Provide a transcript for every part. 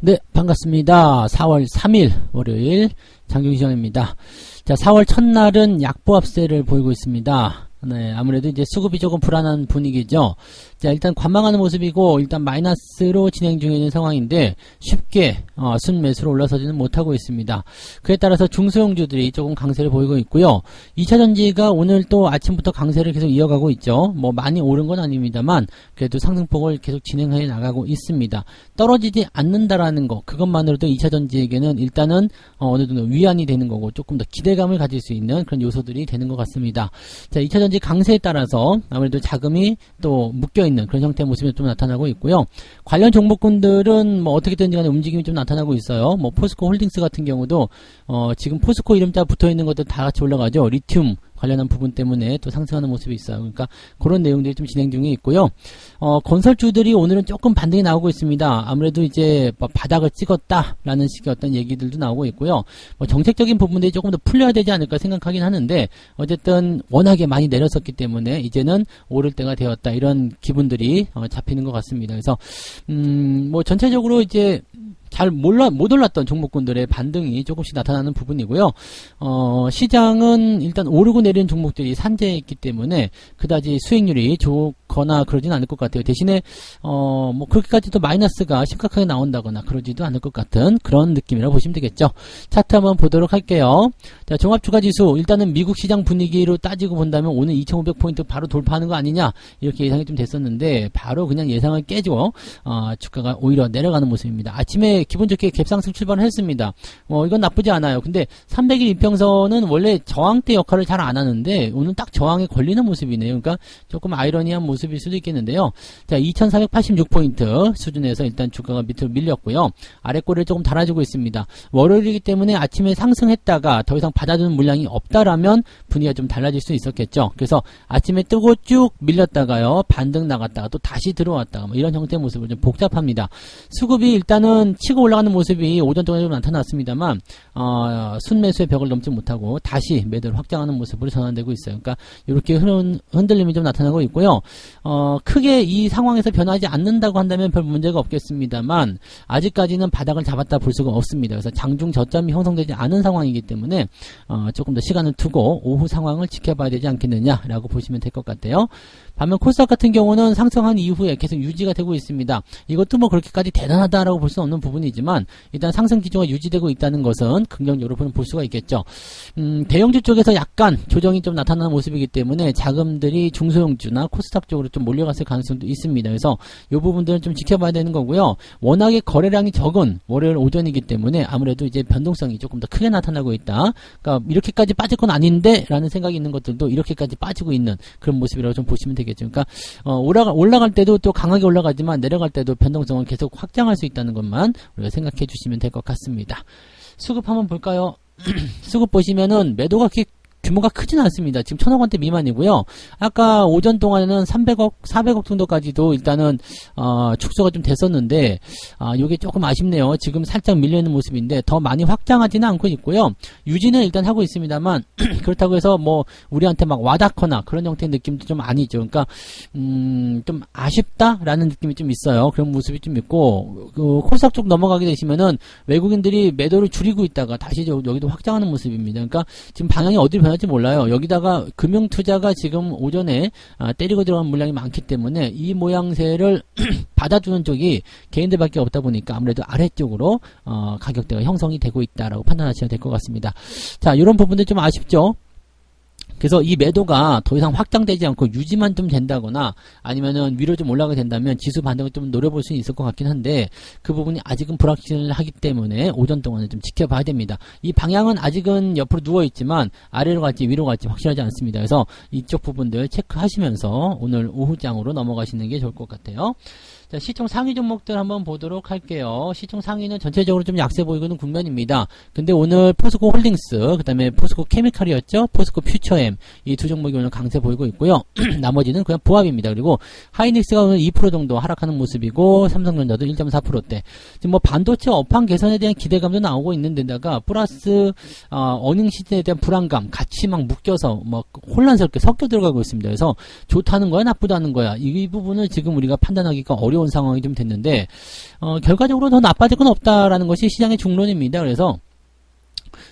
네, 반갑습니다. 4월 3일 월요일 장중시장입니다. 자, 4월 첫날은 약보합세를 보이고 있습니다. 네, 아무래도 이제 수급이 조금 불안한 분위기죠. 자, 일단 관망하는 모습이고, 일단 마이너스로 진행 중에 있는 상황인데, 쉽게, 순매수로 올라서지는 못하고 있습니다. 그에 따라서 중소형주들이 조금 강세를 보이고 있고요. 2차전지가 오늘 또 아침부터 강세를 계속 이어가고 있죠. 뭐, 많이 오른 건 아닙니다만, 그래도 상승폭을 계속 진행해 나가고 있습니다. 떨어지지 않는다라는 거, 그것만으로도 2차전지에게는 일단은, 어느 정도 위안이 되는 거고, 조금 더 기대감을 가질 수 있는 그런 요소들이 되는 것 같습니다. 자, 2차전지 강세에 따라서 아무래도 자금이 또 묶여있는 그런 형태의 모습이 좀 나타나고 있고요. 관련 종목군들은 뭐 어떻게든지 간에 움직임이 좀 나타나고 있어요. 뭐 포스코 홀딩스 같은 경우도 지금 포스코 이름자 붙어있는 것들 다 같이 올라가죠. 리튬 관련한 부분 때문에 또 상승하는 모습이 있어요. 그러니까 그런 내용들이 좀 진행 중에 있고요. 건설주들이 오늘은 조금 반등이 나오고 있습니다. 아무래도 이제 뭐 바닥을 찍었다라는 식의 어떤 얘기들도 나오고 있고요. 뭐 정책적인 부분들이 조금 더 풀려야 되지 않을까 생각하긴 하는데 어쨌든 워낙에 많이 내렸었기 때문에 이제는 오를 때가 되었다 이런 기분들이 잡히는 것 같습니다. 그래서 뭐 전체적으로 이제 잘 못 올랐던 종목군들의 반등이 조금씩 나타나는 부분이고요. 시장은 일단 오르고 내리는 종목들이 산재해 있기 때문에 그다지 수익률이 좋거나 그러진 않을 것 같아요. 대신에 뭐 그렇게까지 또 마이너스가 심각하게 나온다거나 그러지도 않을 것 같은 그런 느낌이라고 보시면 되겠죠. 차트 한번 보도록 할게요. 자, 종합주가지수 일단은 미국 시장 분위기로 따지고 본다면 오늘 2500포인트 바로 돌파하는 거 아니냐 이렇게 예상이 좀 됐었는데 바로 그냥 예상을 깨지고 주가가 오히려 내려가는 모습입니다. 아침에 기분 좋게 갭상승 출발을 했습니다. 이건 나쁘지 않아요. 근데 300일 이평선은 원래 저항대 역할을 잘 안 하는데 오늘 딱 저항에 걸리는 모습이네요. 그러니까 조금 아이러니한 모습일 수도 있겠는데요. 자, 2486포인트 수준에서 일단 주가가 밑으로 밀렸고요. 아래꼬리를 조금 달아주고 있습니다. 월요일이기 때문에 아침에 상승했다가 더 이상 받아주는 물량이 없다라면 분위기가 좀 달라질 수 있었겠죠. 그래서 아침에 뜨고 쭉 밀렸다가요. 반등 나갔다가 또 다시 들어왔다가 뭐 이런 형태의 모습을 좀 복잡합니다. 수급이 일단은 치고 올라가는 모습이 오전 동안에 좀 나타났습니다만 순매수의 벽을 넘지 못하고 다시 매도를 확장하는 모습으로 전환되고 있어요. 그러니까 이렇게 흔들림이 좀 나타나고 있고요. 크게 이 상황에서 변하지 않는다고 한다면 별 문제가 없겠습니다만 아직까지는 바닥을 잡았다 볼 수가 없습니다. 그래서 장중 저점이 형성되지 않은 상황이기 때문에 조금 더 시간을 두고 오후 상황을 지켜봐야 되지 않겠느냐라고 보시면 될 것 같아요. 반면 코스닥 같은 경우는 상승한 이후에 계속 유지가 되고 있습니다. 이것도 뭐 그렇게까지 대단하다라고 볼 수 없는 부분이지만 일단 상승 기조가 유지되고 있다는 것은 긍정적으로 볼 수가 있겠죠. 대형주 쪽에서 약간 조정이 좀 나타나는 모습이기 때문에 자금들이 중소형주나 코스닥 쪽으로 좀 몰려갔을 가능성도 있습니다. 그래서 이 부분들은 좀 지켜봐야 되는 거고요. 워낙에 거래량이 적은 월요일 오전이기 때문에 아무래도 이제 변동성이 조금 더 크게 나타나고 있다. 그러니까 이렇게까지 빠질 건 아닌데 라는 생각이 있는 것들도 이렇게까지 빠지고 있는 그런 모습이라고 좀 보시면 되겠죠. 그러니까 올라갈 때도 또 강하게 올라가지만 내려갈 때도 변동성을 계속 확장할 수 있다는 것만 우리가 생각해 주시면 될 것 같습니다. 수급 한번 볼까요? 수급 보시면은 매도가 규모가 크진 않습니다. 지금 1000억 원대 미만이고요. 아까 오전 동안에는 300억, 400억 정도까지도 일단은 축소가 좀 됐었는데 요게 조금 아쉽네요. 지금 살짝 밀려있는 모습인데 더 많이 확장하지는 않고 있고요. 유지는 일단 하고 있습니다만 그렇다고 해서 뭐 우리한테 막 와닿거나 그런 형태의 느낌도 좀 아니죠. 그러니까 좀 아쉽다라는 느낌이 좀 있어요. 그런 모습이 좀 있고 코스닥 쪽 넘어가게 되시면은 외국인들이 매도를 줄이고 있다가 다시 여기도 확장하는 모습입니다. 그러니까 지금 방향이 어디로 변할지 몰라요. 여기다가 금융투자가 지금 오전에 때리고 들어간 물량이 많기 때문에 이 모양새를 받아주는 쪽이 개인들밖에 없다 보니까 아무래도 아래쪽으로 가격대가 형성이 되고 있다라고 판단하셔야 될 것 같습니다. 자, 이런 부분들 좀 아쉽죠. 그래서 이 매도가 더 이상 확장되지 않고 유지만 좀 된다거나 아니면은 위로 좀 올라가게 된다면 지수 반등을 좀 노려볼 수 있을 것 같긴 한데 그 부분이 아직은 불확실하기 때문에 오전 동안에 좀 지켜봐야 됩니다. 이 방향은 아직은 옆으로 누워있지만 아래로 갈지 위로 갈지 확실하지 않습니다. 그래서 이쪽 부분들 체크하시면서 오늘 오후장으로 넘어가시는 게 좋을 것 같아요. 자, 시총 상위 종목들 한번 보도록 할게요. 시총 상위는 전체적으로 좀 약세 보이고는 국면입니다. 근데 오늘 포스코 홀딩스, 그 다음에 포스코 케미칼이었죠? 포스코 퓨처엠, 이 두 종목이 오늘 강세 보이고 있고요. 나머지는 그냥 보합입니다. 그리고 하이닉스가 오늘 2% 정도 하락하는 모습이고, 삼성전자도 1.4%대. 지금 뭐 반도체 업황 개선에 대한 기대감도 나오고 있는 데다가, 플러스, 어닝 시즌에 대한 불안감 같이 같이 막 묶여서 막 혼란스럽게 섞여 들어가고 있습니다. 그래서 좋다는 거야, 나쁘다는 거야. 이 부분을 지금 우리가 판단하기가 어려운 상황이 좀 됐는데, 결과적으로 더 나빠질 건 없다라는 것이 시장의 중론입니다. 그래서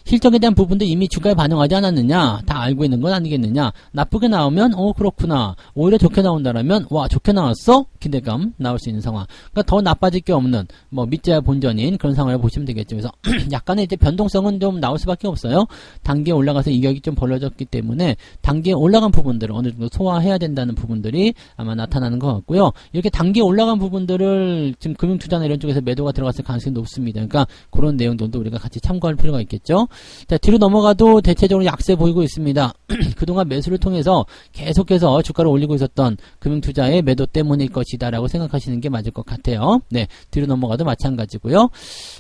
실적에 대한 부분도 이미 주가에 반영하지 않았느냐, 다 알고 있는 건 아니겠느냐. 나쁘게 나오면 그렇구나, 오히려 좋게 나온다라면 와, 좋게 나왔어, 기대감 나올 수 있는 상황. 그러니까 더 나빠질 게 없는 믿자야 본전인 그런 상황을 보시면 되겠죠. 그래서 약간의 이제 변동성은 좀 나올 수밖에 없어요. 단기에 올라가서 이격이 좀 벌어졌기 때문에 단기에 올라간 부분들을 어느 정도 소화해야 된다는 부분들이 아마 나타나는 것 같고요. 이렇게 단기에 올라간 부분들을 지금 금융투자나 이런 쪽에서 매도가 들어갔을 가능성이 높습니다. 그러니까 그런 내용들도 우리가 같이 참고할 필요가 있겠죠. 자, 뒤로 넘어가도 대체적으로 약세 보이고 있습니다. 그동안 매수를 통해서 계속해서 주가를 올리고 있었던 금융투자의 매도 때문일 것이다 라고 생각하시는 게 맞을 것 같아요. 네, 뒤로 넘어가도 마찬가지고요.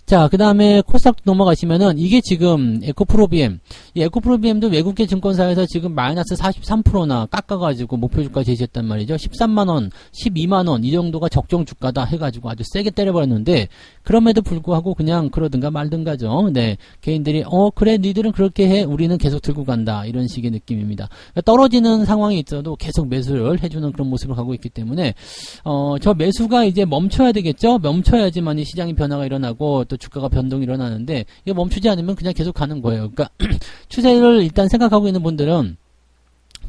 자, 그 다음에 코스닥 넘어가시면은 이게 지금 에코프로비엠, 이 에코프로비엠도 외국계 증권사에서 지금 마이너스 43%나 깎아가지고 목표 주가 제시했단 말이죠. 13만원, 12만원 이 정도가 적정 주가다 해가지고 아주 세게 때려버렸는데, 그럼에도 불구하고 그냥 그러든가 말든가죠. 네, 개인들이 그래 니들은 그렇게 해, 우리는 계속 들고 간다, 이런 식의 느낌입니다. 그러니까 떨어지는 상황이 있어도 계속 매수를 해주는 그런 모습을 가고 있기 때문에 저 매수가 이제 멈춰야 되겠죠. 멈춰야지만 이 시장의 변화가 일어나고 또 주가가 변동이 일어나는데, 이게 멈추지 않으면 그냥 계속 가는 거예요. 그러니까 추세를 일단 생각하고 있는 분들은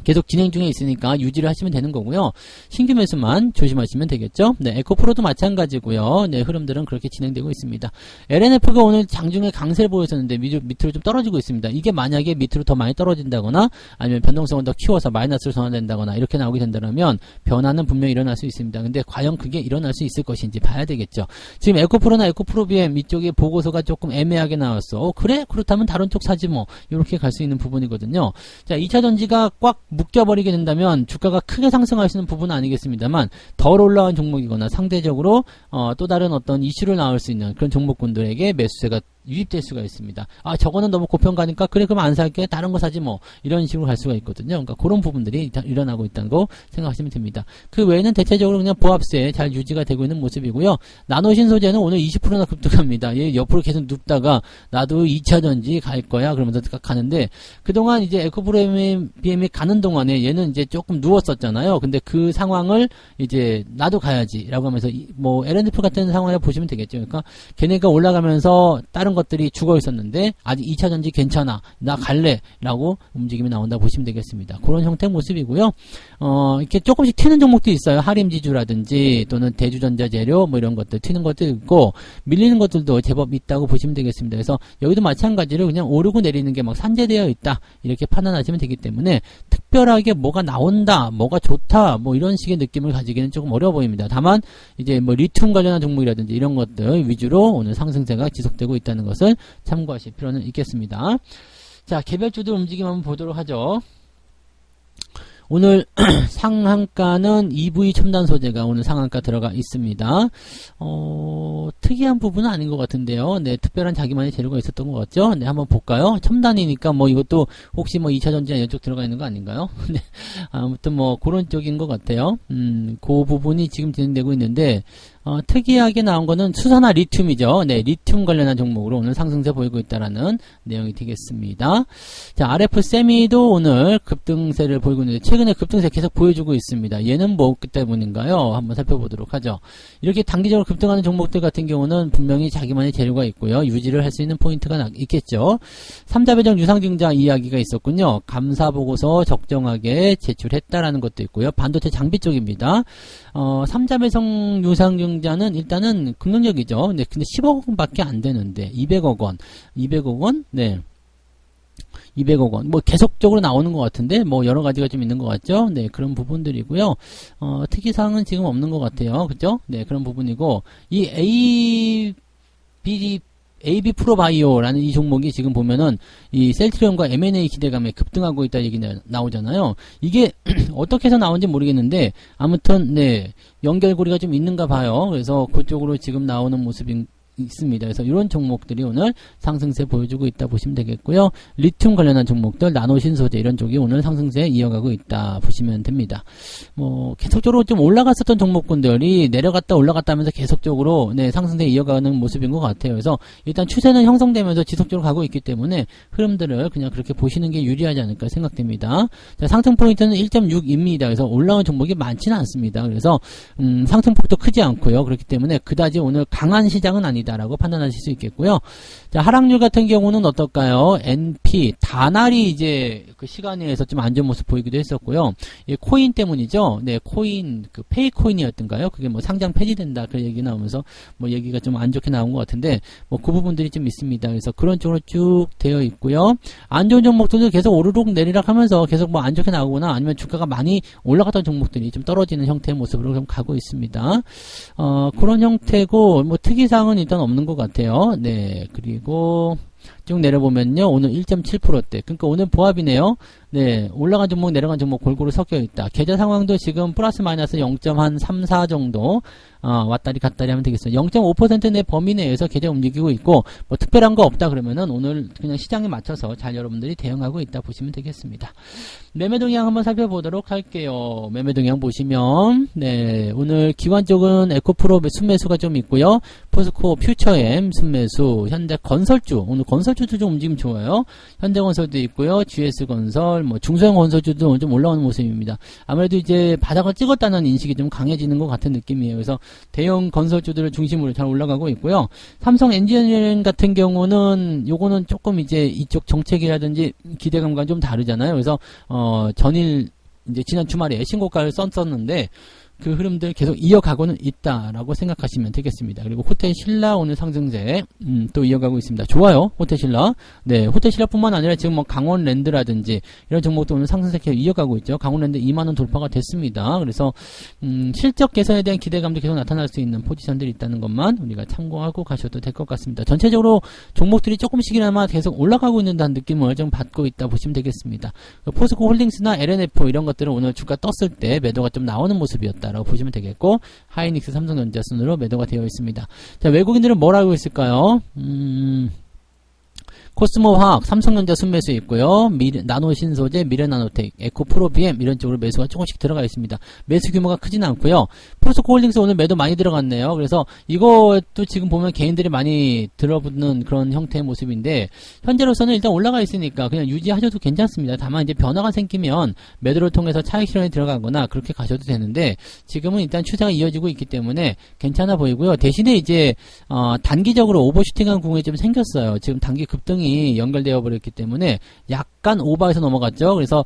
계속 진행 중에 있으니까 유지를 하시면 되는 거고요. 신규 매수만 조심하시면 되겠죠. 네, 에코프로도 마찬가지고요. 네, 흐름들은 그렇게 진행되고 있습니다. LNF가 오늘 장중에 강세를 보였었는데 밑으로 좀 떨어지고 있습니다. 이게 만약에 밑으로 더 많이 떨어진다거나 아니면 변동성을 더 키워서 마이너스로 전환된다거나 이렇게 나오게 된다면 변화는 분명히 일어날 수 있습니다. 근데 과연 그게 일어날 수 있을 것인지 봐야 되겠죠. 지금 에코프로나 에코프로비엠 이쪽에 보고서가 조금 애매하게 나왔어. 그래? 그렇다면 다른 쪽 사지 뭐. 이렇게 갈 수 있는 부분이거든요. 자, 2차 전지가 꽉 묶여버리게 된다면 주가가 크게 상승할 수 있는 부분은 아니겠습니다만, 덜 올라온 종목이거나 상대적으로 또 다른 어떤 이슈를 나올 수 있는 그런 종목군들에게 매수세가 유입될 수가 있습니다. 저거는 너무 고평가니까 그래 그럼 안 살게, 다른 거 사지 뭐, 이런 식으로 갈 수가 있거든요. 그러니까 그런 부분들이 일어나고 있다는 거 생각하시면 됩니다. 그 외에는 대체적으로 그냥 보합세 잘 유지가 되고 있는 모습이고요. 나노신소재는 오늘 20%나 급등합니다. 얘 옆으로 계속 눕다가 나도 2차전지 갈 거야 그러면서 가는데, 그동안 이제 에코프로비엠이 가는 동안에 얘는 이제 조금 누웠었잖아요. 근데 그 상황을 이제 나도 가야지 라고 하면서 뭐 LNF 같은 상황을 보시면 되겠죠. 그러니까 걔네가 올라가면서 다른 것들이 죽어 있었는데 아직 2차전지 괜찮아, 나 갈래 라고 움직임이 나온다 보시면 되겠습니다. 그런 형태의 모습이고요. 이렇게 조금씩 튀는 종목도 있어요. 하림지주라든지 또는 대주전자재료 뭐 이런 것들 튀는 것도 있고, 밀리는 것들도 제법 있다고 보시면 되겠습니다. 그래서 여기도 마찬가지로 그냥 오르고 내리는 게 막 산재되어 있다 이렇게 판단하시면 되기 때문에 특별하게 뭐가 나온다, 뭐가 좋다 뭐 이런 식의 느낌을 가지기는 조금 어려워 보입니다. 다만 이제 뭐 리튬 관련한 종목이라든지 이런 것들 위주로 오늘 상승세가 지속되고 있다는 것을 참고하실 필요는 있겠습니다. 자, 개별주들 움직임 한번 보도록 하죠. 오늘 상한가는 EV 첨단 소재가 오늘 상한가 들어가 있습니다. 특이한 부분은 아닌 것 같은데요. 네, 특별한 자기만의 재료가 있었던 것 같죠? 네, 한번 볼까요? 첨단이니까 뭐 이것도 혹시 뭐 2차전지나 이쪽 들어가 있는 거 아닌가요? 네, 아무튼 뭐 그런 쪽인 것 같아요. 그 부분이 지금 진행되고 있는데, 특이하게 나온 거는 수산화 리튬이죠. 네, 리튬 관련한 종목으로 오늘 상승세 보이고 있다라는 내용이 되겠습니다. 자, RF 세미도 오늘 급등세를 보이고 있는데, 최근에 급등세 계속 보여주고 있습니다. 얘는 뭐기 때문인가요? 한번 살펴보도록 하죠. 이렇게 단기적으로 급등하는 종목들 같은 경우는 분명히 자기만의 재료가 있고요. 유지를 할 수 있는 포인트가 있겠죠. 3자 배정 유상증자 이야기가 있었군요. 감사보고서 적정하게 제출했다라는 것도 있고요. 반도체 장비 쪽입니다. 3자 배정 유상증자는 일단은 긍정적이죠. 네, 근데 10억 원밖에 안 되는데 200억 원, 네. 200억 원. 뭐 계속적으로 나오는 것 같은데 뭐 여러 가지가 좀 있는 것 같죠. 네, 그런 부분들이고요. 특이사항은 지금 없는 것 같아요. 그죠? 네, 그런 부분이고, 이 AB 프로바이오라는 이 종목이 지금 보면은 이 셀트리온과 M&A 기대감에 급등하고 있다 얘기 나오잖아요. 이게 어떻게 해서 나온지 모르겠는데 아무튼 네, 연결고리가 좀 있는가 봐요. 그래서 그쪽으로 지금 나오는 모습인 있습니다. 그래서 이런 종목들이 오늘 상승세 보여주고 있다 보시면 되겠고요. 리튬 관련한 종목들, 나노신소재 이런 쪽이 오늘 상승세 이어가고 있다 보시면 됩니다. 뭐 계속적으로 좀 올라갔었던 종목군들이 내려갔다 올라갔다 하면서 계속적으로 상승세 이어가는 모습인 것 같아요. 그래서 일단 추세는 형성되면서 지속적으로 가고 있기 때문에 흐름들을 그냥 그렇게 보시는 게 유리하지 않을까 생각됩니다. 자, 상승 포인트는 1.6입니다. 그래서 올라온 종목이 많지는 않습니다. 그래서 상승폭도 크지 않고요. 그렇기 때문에 그다지 오늘 강한 시장은 아니다라고 판단하실 수 있겠고요. 자, 하락률 같은 경우는 어떨까요? NP, 다날이 이제 그 시간에서 좀 안 좋은 모습 보이기도 했었고요. 이 코인 때문이죠. 네, 코인, 그 페이코인이었던가요? 그게 뭐 상장 폐지된다. 그 얘기 나오면서 뭐 얘기가 좀 안 좋게 나온 것 같은데, 뭐 그 부분들이 좀 있습니다. 그래서 그런 쪽으로 쭉 되어 있고요. 안 좋은 종목들도 계속 오르락 내리락 하면서 계속 뭐 안 좋게 나오거나 아니면 주가가 많이 올라갔던 종목들이 좀 떨어지는 형태의 모습으로 좀 가고 있습니다. 그런 형태고, 뭐 특이사항은 일단 없는 것 같아요. 네, 그리고 쭉 내려보면요. 오늘 1.7%대. 그러니까 오늘 보합이네요. 네, 올라간 종목, 내려간 종목 골고루 섞여 있다. 계좌 상황도 지금 플러스 마이너스 0.34 정도 왔다리 갔다리 하면 되겠어요. 0.5% 내 범위 내에서 계좌 움직이고 있고 뭐 특별한 거 없다 그러면은 오늘 그냥 시장에 맞춰서 잘 여러분들이 대응하고 있다 보시면 되겠습니다. 매매 동향 한번 살펴보도록 할게요. 매매 동향 보시면 네, 오늘 기관 쪽은 에코프로 순매수가 좀 있고요. 포스코 퓨처엠 순매수, 현대건설주 오늘 건설주도 좀 움직임 좋아요. 현대건설도 있고요. GS건설, 뭐 중소형 건설주도 좀 올라오는 모습입니다. 아무래도 이제 바닥을 찍었다는 인식이 좀 강해지는 것 같은 느낌이에요. 그래서 대형 건설주들을 중심으로 잘 올라가고 있고요. 삼성 엔지니어링 같은 경우는 요거는 조금 이제 이쪽 정책이라든지 기대감과 좀 다르잖아요. 그래서 전일 이제 지난 주말에 신고가를 썼었는데 그 흐름들 계속 이어가고는 있다라고 생각하시면 되겠습니다. 그리고 호텔 신라 오늘 상승세 또 이어가고 있습니다. 좋아요. 호텔 신라. 네, 호텔 신라뿐만 아니라 지금 뭐 강원랜드라든지 이런 종목도 오늘 상승세 계속 이어가고 있죠. 강원랜드 2만원 돌파가 됐습니다. 그래서 실적 개선에 대한 기대감도 계속 나타날 수 있는 포지션들이 있다는 것만 우리가 참고하고 가셔도 될 것 같습니다. 전체적으로 종목들이 조금씩이나마 계속 올라가고 있는다는 느낌을 좀 받고 있다 보시면 되겠습니다. 포스코 홀딩스나 LNF 이런 것들은 오늘 주가 떴을 때 매도가 좀 나오는 모습이었다 라고 보시면 되겠고, 하이닉스, 삼성전자 순으로 매도가 되어 있습니다. 자, 외국인들은 뭘 알고 있을까요? 코스모화학, 삼성전자 순매수 있고요. 나노신소재, 미래나노텍, 에코프로비엠 이런 쪽으로 매수가 조금씩 들어가 있습니다. 매수 규모가 크지는 않고요. 포스코홀딩스 오늘 매도 많이 들어갔네요. 그래서 이것도 지금 보면 개인들이 많이 들어붙는 그런 형태의 모습인데 현재로서는 일단 올라가 있으니까 그냥 유지하셔도 괜찮습니다. 다만 이제 변화가 생기면 매도를 통해서 차익 실현에 들어가거나 그렇게 가셔도 되는데 지금은 일단 추세가 이어지고 있기 때문에 괜찮아 보이고요. 대신에 이제 단기적으로 오버슈팅한 구간이 좀 생겼어요. 지금 단기 급등이 연결되어 버렸기 때문에 약간 오버해서 넘어갔죠. 그래서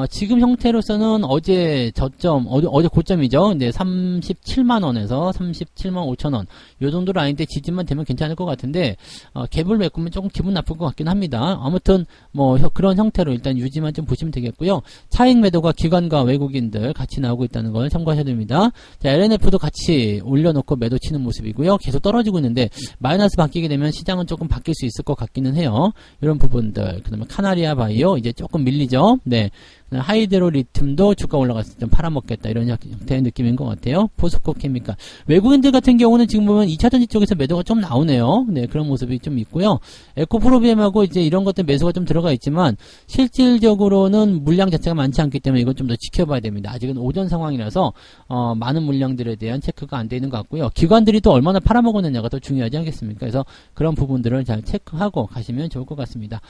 지금 형태로서는 어제 저점 어제 고점이죠. 이제 37만원에서 37만 5천원 요 정도 라인대 지지만 되면 괜찮을 것 같은데 갭을 메꾸면 조금 기분 나쁠 것 같긴 합니다. 아무튼 뭐 그런 형태로 일단 유지만 좀 보시면 되겠고요. 차익 매도가 기관과 외국인들 같이 나오고 있다는 걸 참고하셔야 됩니다. 자, LNF도 같이 올려놓고 매도 치는 모습이고요. 계속 떨어지고 있는데 마이너스 바뀌게 되면 시장은 조금 바뀔 수 있을 것 같기는 해요. 이런 부분들. 그 다음에 카나리아 바이오 이제 조금 밀리죠. 네. 하이드로 리튬도 주가 올라갔을 때 좀 팔아먹겠다 이런 형태의 느낌인 것 같아요. 포스코 케미칼. 외국인들 같은 경우는 지금 보면 2차전지 쪽에서 매도가 좀 나오네요. 네, 그런 모습이 좀 있고요. 에코프로비엠하고 이제 이런 것들 매수가 좀 들어가 있지만 실질적으로는 물량 자체가 많지 않기 때문에 이건 좀 더 지켜봐야 됩니다. 아직은 오전 상황이라서 많은 물량들에 대한 체크가 안 되는 것 같고요. 기관들이 또 얼마나 팔아먹었느냐가 더 중요하지 않겠습니까? 그래서 그런 부분들을 잘 체크하고 가시면 좋을 것 같습니다.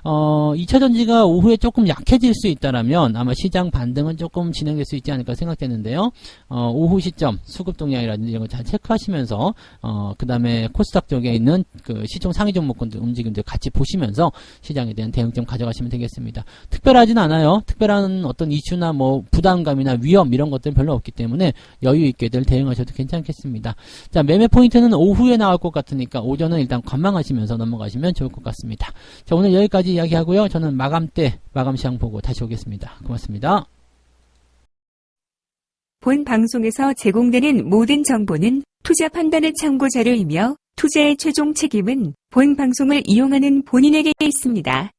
2차전지가 오후에 조금 약해질 수 있다라면 아마 시장 반등은 조금 진행될 수 있지 않을까 생각되는데요. 오후 시점 수급 동향이라든지 이런 거 잘 체크하시면서 그 다음에 코스닥 쪽에 있는 그 시총 상위 종목군들 움직임들 같이 보시면서 시장에 대한 대응점 가져가시면 되겠습니다. 특별하진 않아요. 특별한 어떤 이슈나 뭐 부담감이나 위험 이런 것들은 별로 없기 때문에 여유 있게들 대응하셔도 괜찮겠습니다. 자, 매매 포인트는 오후에 나올 것 같으니까 오전은 일단 관망하시면서 넘어가시면 좋을 것 같습니다. 자, 오늘 여기까지 이야기하고요. 저는 마감 시장 보고 다시 오겠습니다. 고맙습니다. 본 방송에서 제공되는 모든 정보는 투자 판단의 참고 자료이며 투자의 최종 책임은 본 방송을 이용하는 본인에게 있습니다.